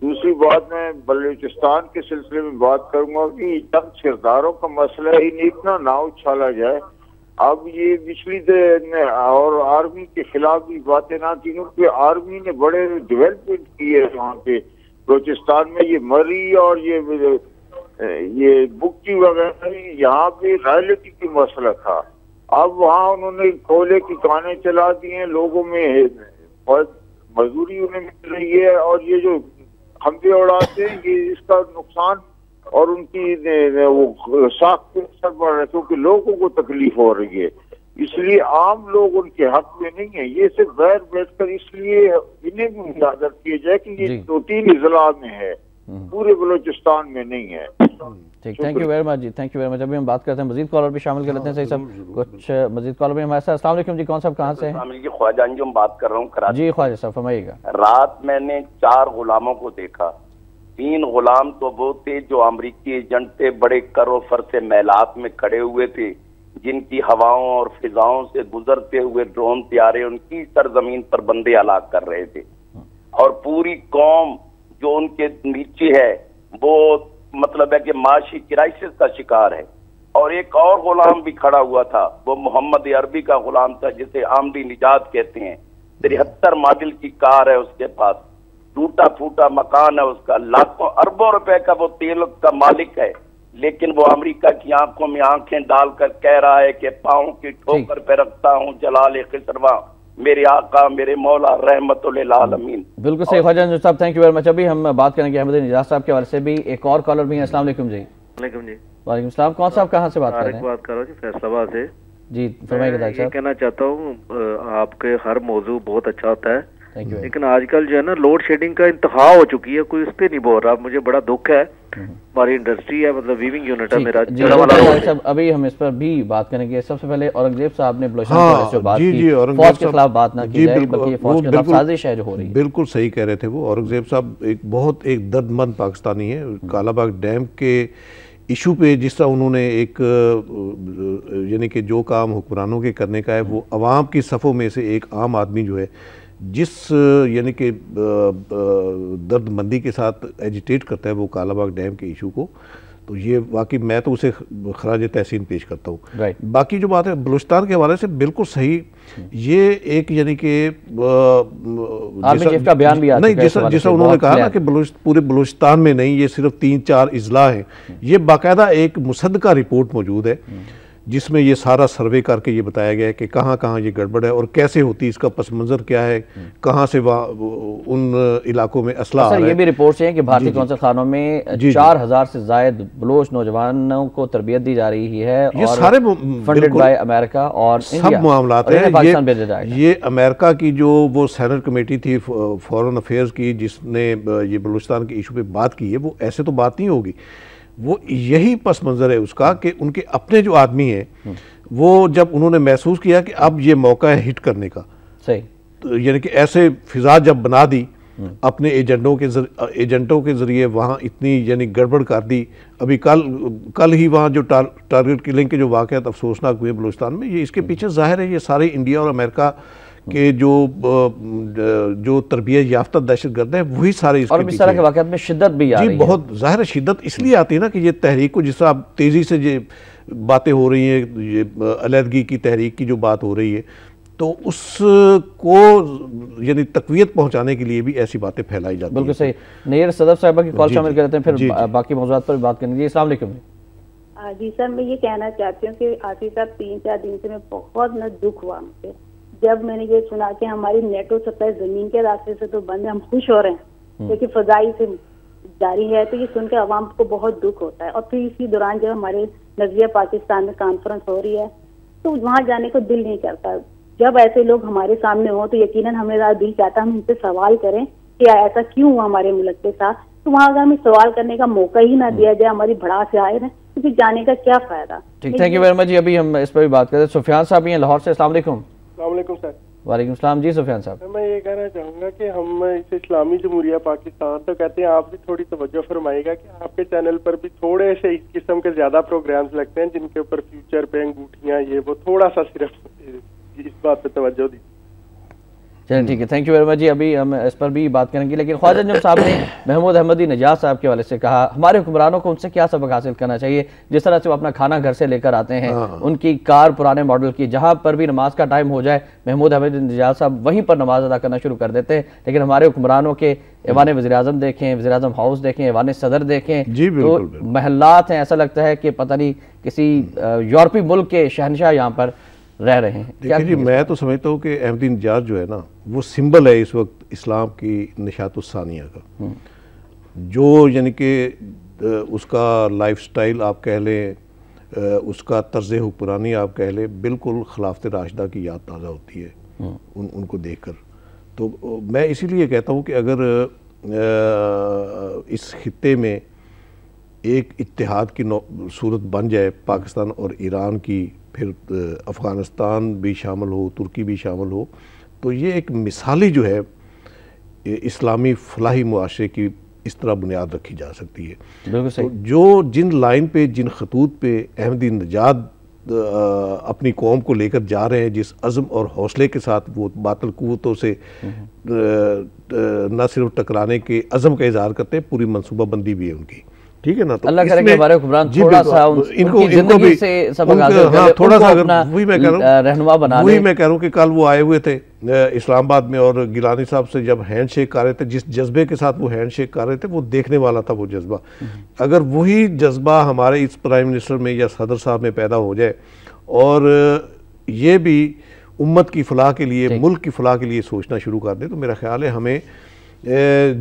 दूसरी बात, मैं बलूचिस्तान के सिलसिले में बात करूंगा कि चंद किरदारों का मसला है, इतना ना उछाला जाए। अब ये पिछली और आर्मी के खिलाफ भी बातें ना थी, क्योंकि आर्मी ने बड़े डेवलपमेंट किए वहाँ पे बलूचिस्तान में। ये मरी और ये बुक्की वगैरह यहाँ पे रॉयल्टी की मसला था। अब वहाँ उन्होंने कोयले की कानें चला दी हैं, लोगों में मजदूरी उन्हें मिल रही है और ये जो खंभे उड़ाते हैं ये इसका नुकसान और उनकी वो साख पे असर पड़ रहा है, क्योंकि लोगों को तकलीफ हो रही है। इसलिए आम लोग उनके हक में नहीं है। ये सिर्फ बैठ बैठकर इसलिए इन्हें भी उजागर किया जाए कि ये 2-3 अजला में है, पूरे बलूचिस्तान में नहीं है। ठीक, थैंक यू वेरी मच जी, थैंक यू वेरी मच। अभी हम बात करते हैं, मजीद कॉलर भी शामिल कर लेते हैं। सही सब कुछ मजीद कॉलर भी हमारे साथ। अस्सलाम वालेकुम जी, कौन साहब कहाँ से हैं? ख्वाजा अंजुम बात कर रहा हूँ कराची जी। ख्वाजा साहब फरमाइएगा। रात मैंने 4 गुलामों को देखा। 3 गुलाम तो वो थे जो अमरीकी एजेंट थे, बड़े करो फर से महलात में खड़े हुए थे, जिनकी हवाओं और फिजाओं से गुजरते हुए ड्रोन त्यारे उनकी सरजमीन पर बंदे हलाक कर रहे थे। और पूरी कौम जो उनके नीचे है वो मतलब है कि माशी क्राइसिस का शिकार है। और एक और गुलाम भी खड़ा हुआ था, वो मोहम्मद अरबी का गुलाम था, जिसे आमदी निजात कहते हैं। 73 मॉडल की कार है उसके पास, टूटा फूटा मकान है उसका, लाखों अरबों रुपए का वो तेल का मालिक है, लेकिन वो अमेरिका की आंखों में आंखें डालकर कह रहा है कि पाँव की ठोकर पे रखता हूँ जलाल खिसरवा मेरे आका मेरे मौला रहमतुल आलमीन। बिल्कुल सही Khwaja Sahab, thank you very much. अभी हम बात करेंगे अहमद निजात साहब के हवाले से भी। एक और कॉलर भी है। अस्सलाम वालेकुम जी। वालेकुम सलाम। कौन साहब कहाँ से बात कर रहे हैं? बात कर रहा हूँ जी, फैसलाबाद से जी। फरमाइए साहब। ये कहना चाहता हूँ आपके हर मौजू बहुत अच्छा होता है, लेकिन आजकल जो है ना लोड शेडिंग का इंतहा हो चुकी है, कोई उस पर नहीं बोल रहा। मुझे बड़ा दुख है, हमारी इंडस्ट्री है, मतलब वीविंग यूनिट है मेरा। जी, अभी हम इस पर भी बात करेंगे। सबसे पहले औरंगजेब साहब ने फौज के खिलाफ बात ना की जाए, बल्कि फौज के खिलाफ साजिश है जो हो रही है। बिल्कुल सही कह रहे थे वो। औरंगजेब साहब एक दर्दमंद पाकिस्तानी है। कालाबाग डैम के इशू पे जिस तरह उन्होंने एक यानी कि जो काम हुक्मरानों के करने का है, वो अवाम की सफ़ों में से एक आम आदमी जो है जिस यानी कि दर्दमंदी के साथ एजिटेट करता है वो कालाबाग डैम के इशू को, तो ये वाकई मैं तो उसे खराज तहसीन पेश करता हूँ। बाकी जो बात है बलूचिस्तान के हवाले से बिल्कुल सही, ये एक यानी कि जैसा उन्होंने कहा ना कि पूरे बलूचिस्तान में नहीं, ये सिर्फ 3-4 अजला हैं। ये बाकायदा एक मुसद्दका रिपोर्ट मौजूद है जिसमें ये सारा सर्वे करके ये बताया गया है कि कहाँ कहाँ ये गड़बड़ है और कैसे होती, इसका पस मंज़र क्या है, कहाँ से उन इलाकों में असला आ रहा है। ये भी रिपोर्ट्स हैं कि भारतीय कौंसल खानों में 4000 से जायद बलोच नौजवानों को तरबियत दी जा रही है। ये सारे फंडेड बाय अमेरिका और सब मामलात हैं। ये अमेरिका की जो वो सेनेट कमेटी थी फॉरेन अफेयर्स की, जिसने ये बलूचिस्तान के इशू पे बात की है, वो ऐसे तो बात नहीं होगी। वो यही पस मंज़र है उसका कि उनके अपने जो आदमी हैं वो जब उन्होंने महसूस किया कि अब ये मौका है हिट करने का, सही तो यानी कि ऐसे फिजा जब बना दी अपने एजेंटों के ज़रिए वहाँ इतनी यानी गड़बड़ कर दी। अभी कल ही वहाँ जो टारगेट किलिंग के जो वाक़यात अफसोसनाक हुए बलूचिस्तान में, ये इसके पीछे ज़ाहिर है ये सारे इंडिया और अमेरिका के जो तरबियत याफ्ता दहशतगर्द है वही सारे इसके और इस तरह के वाक़यात में शिद्दत भी आ रही है। बहुत ज़ाहिर शिद्दत इसलिए आती है ना कि ये तहरीक को जिस तरह तेज़ी से ये बातें हो रही हैं, ये अलहदगी की तहरीक की जो बात हो रही है, तो उसको यानी तक़वियत पहुँचाने के लिए भी ऐसी बातें फैलाई जाती हैं। बिल्कुल सही। नैयर सदफ साहिबा की कॉल शामिल करते हैं, फिर बाकी मौज़ूआत पर बात करेंगे। अस्सलाम वालेकुम। जी सर, मैं ये कहना चाहती हूँ कि आसिफ साहब 3-4 दिन से मैं बहुत न दुख हुआ मुझे जब मैंने ये सुना कि हमारी नेटो सप्लाई जमीन के रास्ते से तो बंद है, हम खुश हो रहे हैं लेकिन फजाई से जारी है, तो ये सुनकर अवाम को बहुत दुख होता है। और फिर इसी दौरान जब हमारे नज़रिया पाकिस्तान में कॉन्फ्रेंस हो रही है तो वहाँ जाने को दिल नहीं करता। जब ऐसे लोग हमारे सामने हो तो यकीनन हमें दिल चाहता हम उनसे सवाल करें कि ऐसा क्यों हुआ हमारे मुल्क के साथ। तो वहाँ अगर हमें सवाल करने का मौका ही ना दिया जाए, हमारी भड़ास से आए रहे, तो फिर जाने का क्या फायदा। ठीक, थैंक यू वेरी मच जी। अभी हम इस पर भी बात करें। सुफियान साहब हैं लाहौर से। अस्सलाम वालेकुम। सर। वालेकुम सलाम जी। सुफियान साहब, मैं ये कहना चाहूँगा कि हम इस इस्लामी जमहूरिया पाकिस्तान तो कहते हैं, आप भी थोड़ी तवज्जो फरमाइएगा कि आपके चैनल पर भी थोड़े से इस किस्म के ज़्यादा प्रोग्राम्स लगते हैं जिनके ऊपर फ्यूचर पे अंगूठियाँ ये वो थोड़ा सा सिर्फ इस बात पे तवज्जो दी। चलिए ठीक है, थैंक यू वेरी मच जी। अभी हम इस पर भी बात करेंगे, लेकिन ख्वाजा अंजुम साहब ने महमूद अहमदी निजात साहब के हवाले से कहा हमारे हुक्मरानों को उनसे क्या सबक हासिल करना चाहिए। जिस तरह से वो अपना खाना घर से लेकर आते हैं, उनकी कार पुराने मॉडल की, जहाँ पर भी नमाज का टाइम हो जाए महमूद अहमदी निजात साहब वहीं पर नमाज अदा करना शुरू कर देते हैं। लेकिन हमारे हुक्मरानों के ऐवान वज़ीर-ए-आज़म देखें, वज़ीर-ए-आज़म हाउस देखें, ऐवान सदर देखें, तो महल्लात हैं, ऐसा लगता है कि पता नहीं किसी यूरोपीय मुल्क के शहनशाह यहाँ पर रह रहे हैं। देखिए जी, मैं तो समझता हूँ कि अहमदी निजात जो है ना वो सिंबल है इस वक्त इस्लाम की निशात-उस-सानिया का, जो यानी कि उसका लाइफस्टाइल आप कह लें, उसका तर्ज हुक्मरानी आप कह ले, बिल्कुल खिलाफत राशिदा की याद ताज़ा होती है उनको देखकर। तो मैं इसीलिए कहता हूँ कि अगर इस खित्ते में एक इत्तेहाद की सूरत बन जाए, पाकिस्तान और ईरान की, फिर अफ़गानिस्तान भी शामिल हो, तुर्की भी शामिल हो, तो ये एक मिसाली जो है इस्लामी फलाही मुआशरे की इस तरह बुनियाद रखी जा सकती है। तो जो जिन लाइन पे, जिन खतूत पे अहमदी नजाद अपनी कौम को लेकर जा रहे हैं, जिस अज़्म और हौसले के साथ वो बातिल कुव्वतों से न सिर्फ टकराने के अज़्म का इज़हार करते हैं, पूरी मनसूबाबंदी भी है उनकी, ठीक है ना। तो अल्लाह करे कि हमारे हुक्मरान थोड़ा सा इनको भी से सबक हासिल करें, थोड़ा सा, वही मैं कह रहा हूँ, रहनुमा बना वही मैं कह रहा हूँ कि कल वो आए हुए थे इस्लामाबाद में और गिलानी साहब से जब हैंड शेक कर रहे थे, जिस जज्बे के साथ वो हैंड शेक कर रहे थे, वो देखने वाला था वो जज्बा। अगर वही जज्बा हमारे इस प्राइम मिनिस्टर में या सदर साहब में पैदा हो जाए और ये भी उम्मत की फलाह के लिए, मुल्क की फलाह के लिए सोचना शुरू कर दे, तो मेरा ख्याल है हमें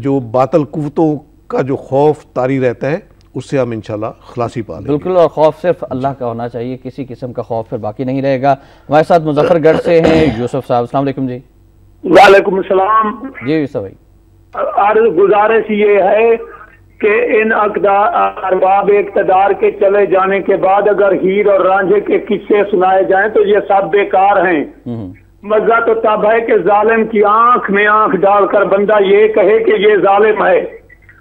जो बातिल कुव्वतों का जो खौफ तारी रहता है उससे हम इंशाल्लाह खलासी पा लेंगे। बिल्कुल, और खौफ सिर्फ अल्लाह का होना चाहिए, किसी किस्म का खौफ फिर बाकी नहीं रहेगा। हमारे साथ मुजफ्फरगढ़ से हैं यूसुफ साहब। अस्सलाम वालेकुम जी। वालेकुम सलाम जी यूसुफ भाई, अर्ज गुजारिश ये है कि इन अरबाब इक़्तिदार के चले जाने के बाद अगर हीर और रांझे के किस्से सुनाए जाएं तो ये सब बेकार हैं। मजा तो तब है कि जालिम की आंख में आंख डालकर बंदा ये कहे कि ये जालिम है।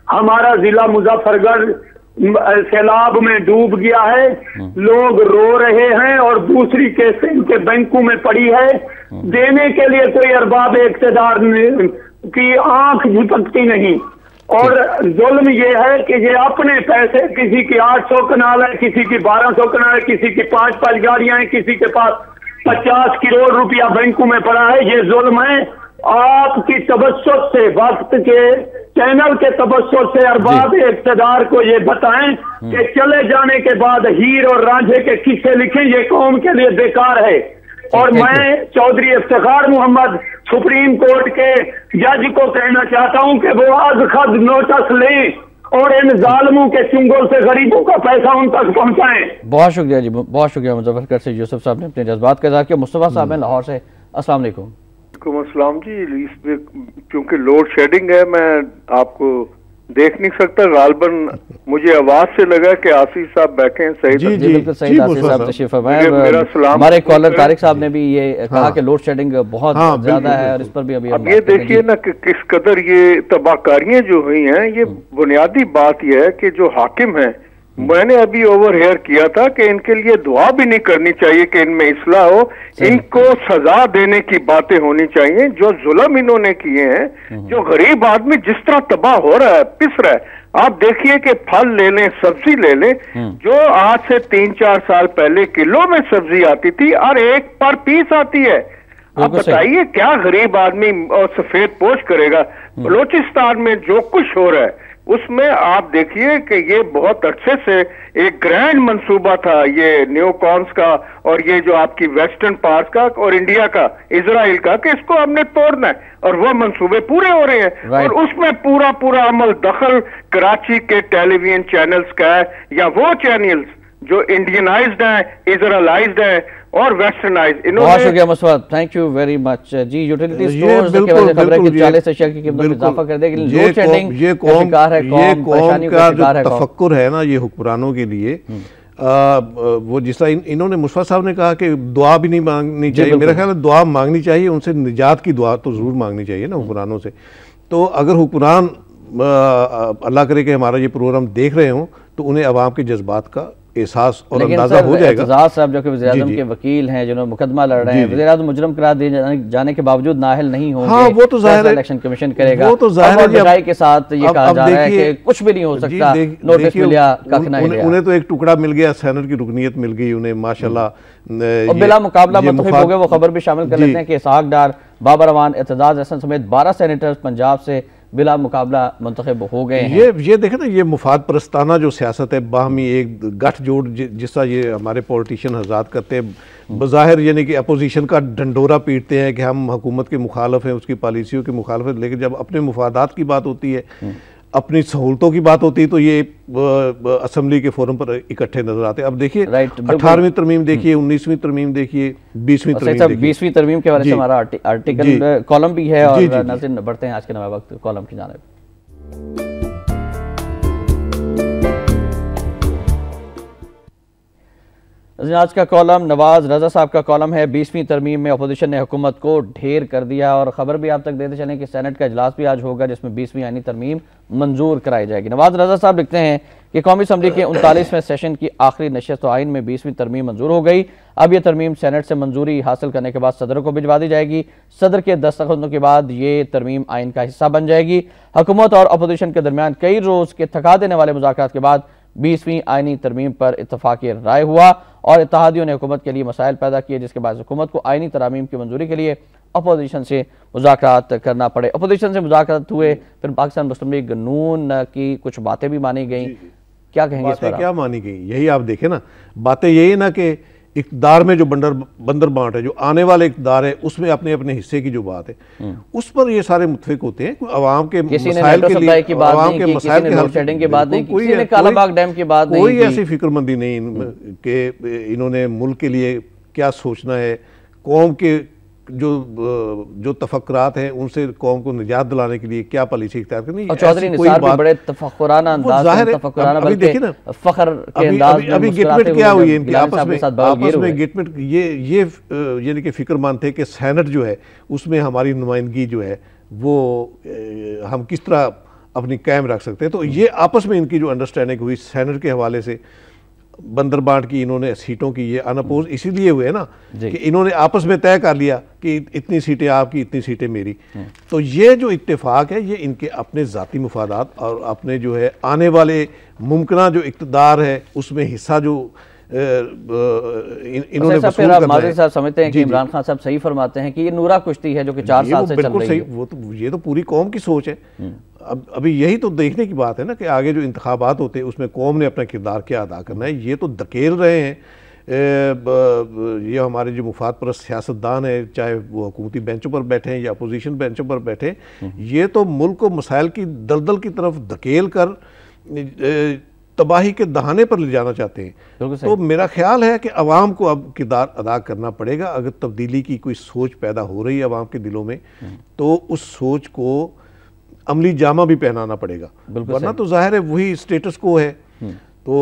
हमारा जिला मुजफ्फरगढ़ सैलाब में डूब गया है, लोग रो रहे हैं और दूसरी केसें इनके बैंकों में पड़ी है। देने के लिए कोई अरबाब इक़्तिदार की आंख झपकती नहीं। और जुल्म ये है कि ये अपने पैसे, किसी की 800 कनाल है, किसी की 1200 कनाल है, किसी की 5-5 गाड़ियां हैं, किसी के पास 50 करोड़ रुपया बैंकों में पड़ा है, ये जुल्म है। आपकी तबस्सुत से, वक्त के चैनल के तबस्सुत से अरबाब इक़्तिदार को ये बताएं कि चले जाने के बाद हीर और रांझे के किस्से लिखें, ये कौम के लिए बेकार है। और मैं चौधरी इफ्तिखार मोहम्मद सुप्रीम कोर्ट के जज को कहना चाहता हूं कि वो आज खुद नोटिस लें और इन जालिमों के चुंगल से गरीबों का पैसा उन तक पहुंचाएं। बहुत शुक्रिया जी, बहुत शुक्रिया मुजफ्फरगढ़ से यूसुफ साहब ने अपने जज्बात का इज़हार किया। मुस्तफ़ा साहब हैं लाहौर से। अस्सलाम वालेकुम। अस्सलाम जी। इसमें क्योंकि लोड शेडिंग है, मैं आपको देख नहीं सकता, गालबन मुझे आवाज से लगा कि आसिफ साहब बैठे हैं। सही जी बिल्कुल सही, आसिफ साहब तशरीफ फरमाए। हमारे कॉलर तारिक साहब ने भी ये कहा कि लोड शेडिंग बहुत ज्यादा है और इस पर भी अब ये देखिए ना कि किस कदर ये तबाहकारियां जो हुई हैं। ये बुनियादी बात यह है कि जो हाकिम है, मैंने अभी ओवर हेयर किया था कि इनके लिए दुआ भी नहीं करनी चाहिए कि इनमें इस्लाह हो, इनको सजा देने की बातें होनी चाहिए। जो जुल्म इन्होंने किए हैं, जो गरीब आदमी जिस तरह तबाह हो रहा है, पिस रहा है। आप देखिए कि फल ले लें, सब्जी ले लें, जो आज से 3-4 साल पहले किलो में सब्जी आती थी और 1 पर पीस आती है। आप बताइए क्या गरीब आदमी और सफेद पोश करेगा। बलोचिस्तान में जो कुछ हो रहा है उसमें आप देखिए कि ये बहुत अच्छे से एक ग्रैंड मंसूबा था, ये न्यू कॉन्स का और ये जो आपकी वेस्टर्न पार्ट का और इंडिया का, इजराइल का, कि इसको हमने तोड़ना है और वो मंसूबे पूरे हो रहे हैं। और उसमें पूरा अमल दखल कराची के टेलीविजन चैनल्स का है, या वो चैनल्स जो इंडियनाइज्ड है, इजराइलाइज्ड है और वेस्टर्नाइज। बहुत शुक्रिया Mustafa, thank you very much जी। यूटिलिटी स्टोर्स की वजह से खबर है कि 40 अशिया की कीमतों में इजाफा कर देगी। लोड शेडिंग ये कौम का जो तफक्कुर है ना, ये हुक्मरानों के लिए वो जिस तरह इन्होंने मुस्तफा साहब ने कहा कि दुआ भी नहीं मांगनी चाहिए, मेरा ख्याल है दुआ मांगनी चाहिए, उनसे निजात की दुआ तो जरूर मांगनी चाहिए ना हुक्मरानों से। तो अगर हुक्मरान अल्लाह करे कि हमारा ये प्रोग्राम देख रहे हो तो उन्हें अवाम के जज्बात का एहसास और अंदाजा हो जाएगा। एतजाज साहब जो कि वज़ीर-ए-आज़म के वकील हैं, जिन्होंने मुकदमा लड़ रहे हैं, वज़ीर-ए-आज़म मुजरम करार दिए जाने के बावजूद नाअहल नहीं होंगे। हाँ, वो तो जाहिर है इलेक्शन कमीशन करेगा, वो तो जाहिर है बड़ाई के साथ ये कहा जा रहा है कि कुछ भी नहीं हो सकता। नोटिस मिल गया, उन्हें तो एक टुकड़ा मिल गया, सेनेट की रुकनीत मिल गई उन्हें माशाल्लाह। और बिला मुकाबला मुतफिक हो गए। वो खबर भी शामिल कर लेते हैं कि इसहाक डार, बाबर अवान, एतजाज हसन समेत 12 सेनेटर्स पंजाब से बिला मुकाबला मुंतखब हो गए हैं। ये देखें ना, ये मुफाद परस्ताना जो सियासत है, बाहमी एक गठजोड़ जिस तरह ये हमारे पॉलिटिशियन हज़रात करते हैं, बज़ाहिर यानी कि अपोजिशन का ढंडोरा पीटते हैं कि हम हुकूमत के मुखालफ हैं, उसकी पॉलिसियों के मुखालफ हैं, लेकिन जब अपने मुफादात की बात होती है, अपनी सहूलतों की बात होती तो ये असेंबली के फोरम पर इकट्ठे नजर आते। अब देखिए 18वीं तरमीम देखिए, 19वीं तरमीम देखिए, 20वीं तरमीम देखिए। 20वीं तरमीम के बारे में हमारा आर्टिकल कॉलम भी है और नाज़रीन बढ़ते हैं आज के नवा वक्त कॉलम की जानिब। आज का कॉलम नवाज रजा साहब का कॉलम है। 20वीं तरमीम में अपोजिशन ने हुकूमत को ढेर कर दिया और खबर भी आप तक देते चलें कि सेनेट का इजलास भी आज होगा जिसमें 20वीं आईनी तरमीम मंजूर कराई जाएगी। नवाज रजा साहब लिखते हैं कि कौमी असम्बली के 39वें सेशन की आखिरी नशस्त आइन में 20वीं तरमीम मंजूर हो गई। अब यह तरमीम सेनेट से मंजूरी हासिल करने के बाद सदर को भिजवा दी जाएगी। सदर के दस्तखतों के बाद ये तरमीम आइन का हिस्सा बन जाएगी। हुकूमत और अपोजिशन के दरमियान कई रोज के थका देने वाले मुज़ाकरात के बाद 20वीं आईनी तरमीम पर इत्तफाक़ी राय हुआ और इत्तेहादियों ने हुकूमत के लिए मसाइल पैदा किए, जिसके बाद हुकूमत को आईनी तरमीम की मंजूरी के लिए अपोजिशन से मुज़ाकरात करना पड़े। अपोजिशन से मुज़ाकरात हुए, फिर पाकिस्तान मुस्लिम लीग नून की कुछ बातें भी मानी गई। क्या कहेंगे इस पर? क्या मानी गई? यही आप देखें ना, बातें यही ना कि इक़्तिदार में जो बंदर बांट है, जो आने वाले इक़्तिदार है उसमें अपने अपने हिस्से की जो बात है उस पर ये सारे मुत्फिक होते हैं। आवाम के मसाइल के लिए, आवाम के मसाइल के हल की बात नहीं, कोई ऐसी फिक्रमंदी नहीं कि इन्होंने मुल्क के लिए क्या सोचना है, कौम के जो तफक्कुरात हैं उनसे कौम को निजात दिलाने के लिए क्या पॉलिसी इख्तियार करनी। चौधरी निसार भी बड़े तफक्कुराना अंदाज में, तफक्कुराना बल्कि फख्र के अंदाज में अभी गिटमिट क्या हुई है इनकी आपस में गिटमिट ये यानी कि फिक्रमंद थे कि सेनेट जो है उसमें हमारी नुमाइंदगी जो है वो हम किस तरह अपनी कायम रख सकते हैं। तो ये आपस में इनकी जो अंडरस्टैंडिंग हुई सेनेट के हवाले से, बंदर बांट की इन्होंने सीटों की, ये अनअपोज इसीलिए हुए ना कि इन्होंने आपस में तय कर लिया कि इतनी सीटें आपकी, इतनी सीटें मेरी। तो ये जो इत्तेफाक है ये इनके अपने ज़ाती मुफादात और अपने जो है आने वाले मुमकिन जो इक़्तिदार है उसमें हिस्सा जो इन्होंने साहब समझते हैं कि इमरान खान साहब सही फरमाते हैं कि ये नूरा कुश्ती है जो कि 4 साल से चल रही है। वो तो ये तो पूरी कौम की सोच है। अब अभी यही तो देखने की बात है ना कि आगे जो इंतखाबात होते हैं उसमें कौम ने अपना किरदार क्या अदा करना है। ये तो धकेल रहे हैं ये हमारे जो मुफाद परस्त सियासतदान है, चाहे वो हुकूमती बेंचों पर बैठे हैं या अपोजिशन बेंचों पर बैठे, ये तो मुल्क को मसाइल की दलदल की तरफ धकेल कर तबाही के दहाने पर ले जाना चाहते हैं। तो मेरा ख्याल है कि अवाम को अब किरदार अदा करना पड़ेगा। अगर तब्दीली की कोई सोच पैदा हो रही है अवाम के दिलों में तो उस सोच को अमली जामा भी पहनाना पड़ेगा, वरना तो जाहिर है वही स्टेटस को है। तो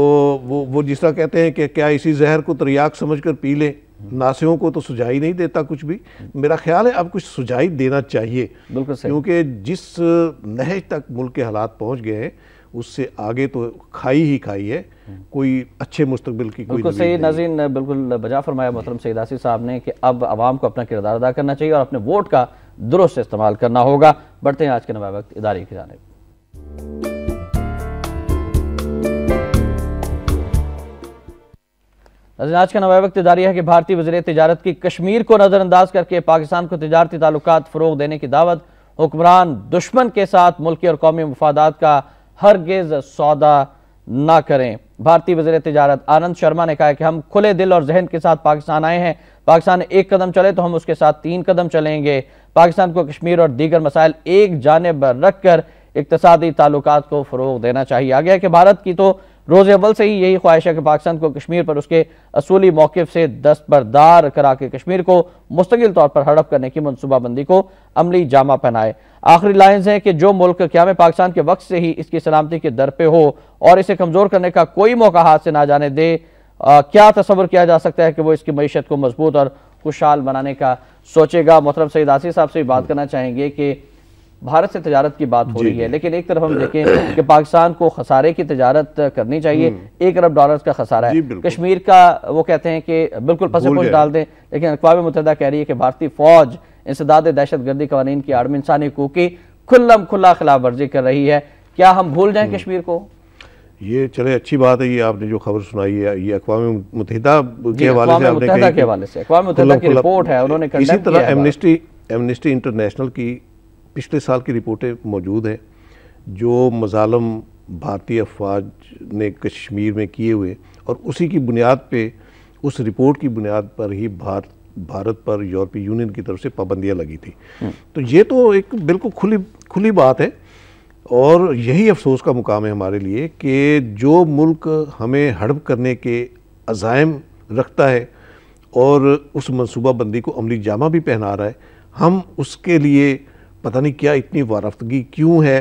वो जिस तरह कहते हैं कि क्या इसी जहर को तरियाक समझकर पी लें, नासियों को तो सुझाई नहीं देता कुछ भी। मेरा ख्याल है अब कुछ सुझाई देना चाहिए, क्योंकि जिस नहज तक मुल्क के हालात पहुँच गए हैं उससे आगे तो खाई ही खाई है, कोई अच्छे मुस्तकबिल की कोई बिल्कुल सही। नाज़रीन बिल्कुल बजा फरमाया मोहतरम सईद आसिफ साहब ने कि अब आवाम को अपना किरदार अदा करना चाहिए और अपने वोट का दुरुस्त इस्तेमाल करना होगा। बढ़ते हैं आज के नवा वक्त इदारे की जानिब। आज का नवा वक्त इदारी है कि भारतीय वज़ीर तिजारत की कश्मीर को नज़रअंदाज करके पाकिस्तान को तिजारती ताल्लुकात फ़रोग़ देने की दावत। हुक्मरान दुश्मन के साथ मुल्की और कौमी मुफादात का हरगिज़ सौदा ना करें। भारतीय वज़ीर तिजारत आनंद शर्मा ने कहा है कि हम खुले दिल और जहन के साथ पाकिस्तान आए हैं। पाकिस्तान एक कदम चले तो हम उसके साथ 3 कदम चलेंगे। पाकिस्तान को कश्मीर और दीगर मसाइल एक जानिब रखकर इक़्तिसादी ताल्लुकात को फ़रोग़ देना चाहिए। आगे है कि भारत की तो रोज़ अव्वल से ही यही ख्वाहिश है कि पाकिस्तान को कश्मीर पर उसके असूली मौक़िफ़ से दस्तबरदार करा के कश्मीर को मुस्तकिल तौर पर हड़प करने की मनसूबाबंदी को अमली जामा पहनाए। आखिरी लाइन्स हैं कि जो मुल्क क़याम पाकिस्तान के वक्त से ही इसकी सलामती के दर पे हो और इसे कमज़ोर करने का कोई मौका हाथ से ना जाने दे, क्या तस्वर किया जा सकता है कि वो इसकी मईशत को मजबूत और खुशहाल बनाने का सोचेगा। मोहतरम सईद आसिफ साहब से भी बात करना चाहेंगे कि भारत से तजारत की बात हो रही है, लेकिन एक तरफ हम देखें कि पाकिस्तान को खसारे की तजारत करनी चाहिए। $1 अरब का खसारा है। कश्मीर का वो कहते हैं कि बिल्कुल फंसे डाल दें, लेकिन अक़वाम मुत्तहिदा कह रही है कि भारतीय फौज इंसदाद दहशतगर्दी कवानीन की आड़ में इंसानी हकूक़ की खुल्ला खिलाफ वर्जी कर रही है। क्या हम भूल जाएं कश्मीर को? ये चले अच्छी बात है, ये आपने जो खबर सुनाई है ये अक़वाम मुत्तहिदा के हवाले से अक़वाम मुत्तहिदा की रिपोर्ट है, उन्होंने इसी तरह एमनेस्टी इंटरनेशनल की पिछले साल की रिपोर्टें मौजूद हैं जो मज़ालम भारतीय अफवाज ने कश्मीर में किए हुए, और उसी की बुनियाद पे, उस रिपोर्ट की बुनियाद पर ही भारत पर यूरोपीय यूनियन की तरफ से पाबंदियां लगी थी। तो ये तो एक बिल्कुल खुली बात है और यही अफसोस का मुकाम है हमारे लिए कि जो मुल्क हमें हड़प करने के अज़ाइम रखता है और उस मनसूबाबंदी को अमली जामा भी पहना रहा है, हम उसके लिए पता नहीं क्या इतनी वारफ्तगी क्यों है,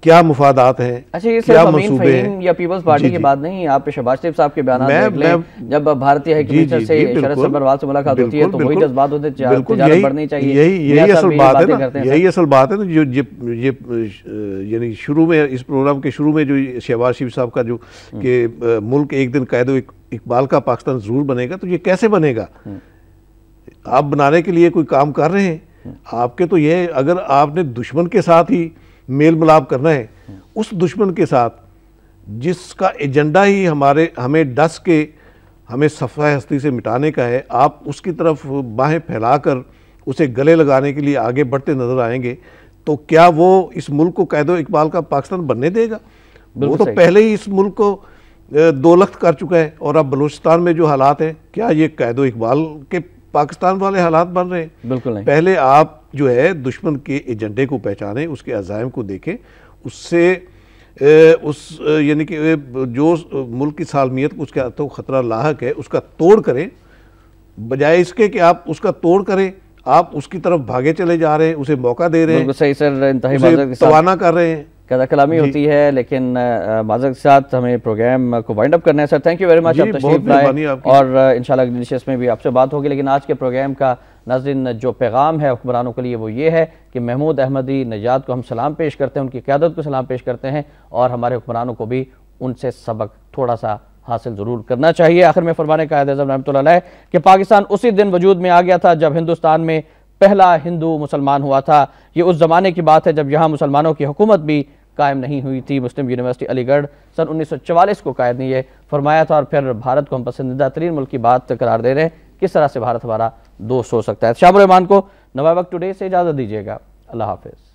क्या मुफादात हैं। अच्छा, ये क्या सिर्फ अमीन फ़हीम या पीपल्स पार्टी की बात नहीं, आप शहबाज शरीफ साहब के बयान देख लें, जब भारतीय हाई कमिश्नर से शरद सरबराल से मुलाकात होती है तो वही जज्बात होते हैं, तिजारत बढ़नी चाहिए। यही असल बात है ना, यही असल बात है ना, जो ये यानी शुरू में इस प्रोग्राम के शुरू में जो शहबाज शरीफ साहब का जो कि मुल्क एक दिन कैदो इकबाल का पाकिस्तान जरूर बनेगा, तो ये कैसे बनेगा? आप बनाने के लिए कोई काम कर रहे हैं आपके, तो ये अगर आपने दुश्मन के साथ ही मेल मिलाप करना है, उस दुश्मन के साथ जिसका एजेंडा ही हमें डस के हमें सफ़ाए हस्ती से मिटाने का है, आप उसकी तरफ बाहें फैलाकर उसे गले लगाने के लिए आगे बढ़ते नजर आएंगे, तो क्या वो इस मुल्क को कैदो इकबाल का पाकिस्तान बनने देगा? वो तो पहले ही इस मुल्क को दो लख्त कर चुका है। और अब बलूचिस्तान में जो हालात हैं, क्या ये कैदो इकबाल के पाकिस्तान वाले हालात बन रहे हैं? बिल्कुल नहीं। पहले आप जो है दुश्मन के एजेंडे को पहचानें, उसके अज़ाइम को देखें, उससे यानी कि जो मुल्क की सालमियत को उसका तो ख़तरा लाहक है उसका तोड़ करें, बजाय इसके कि आप उसका तोड़ करें, आप उसकी तरफ भागे चले जा रहे हैं, उसे मौका दे रहे हैं, सही सर, तवाना कर रहे हैं, कदा कलामी होती है। लेकिन माज़रत के साथ हमें प्रोग्राम को वाइंड अप करना है। Sir thank you very much, आप तशरीफ लाए और इंशाल्लाह अगली नशिस्त में भी आपसे बात होगी। लेकिन आज के प्रोग्राम का नाज़रीन जो पैगाम है हुक्मरानों के लिए वो ये है कि महमूद अहमदी नजाद को हम सलाम पेश करते हैं, उनकी क़यादत को सलाम पेश करते हैं और हमारे हुक्मरानों को भी उनसे सबक थोड़ा सा हासिल ज़रूर करना चाहिए। आखिर में फरमाने कायद-ए-आज़म रहमतुल्लाह अलैह कि पाकिस्तान उसी दिन वजूद में आ गया था जब हिंदुस्तान में पहला हिंदू मुसलमान हुआ था। ये उस ज़माने की बात है जब यहाँ मुसलमानों की हुकूमत भी कायम नहीं हुई थी। मुस्लिम यूनिवर्सिटी अलीगढ़ सन 1944 को कायद ने ये फरमाया था और फिर भारत को हम पसंदीदा तरीन मुल्क की बात करार दे रहे हैं। किस तरह से भारत हमारा दोस्त हो सकता है। शाम रहमान को नवा वक्त टुडे से इजाज़त दीजिएगा। अल्लाह हाफिज़।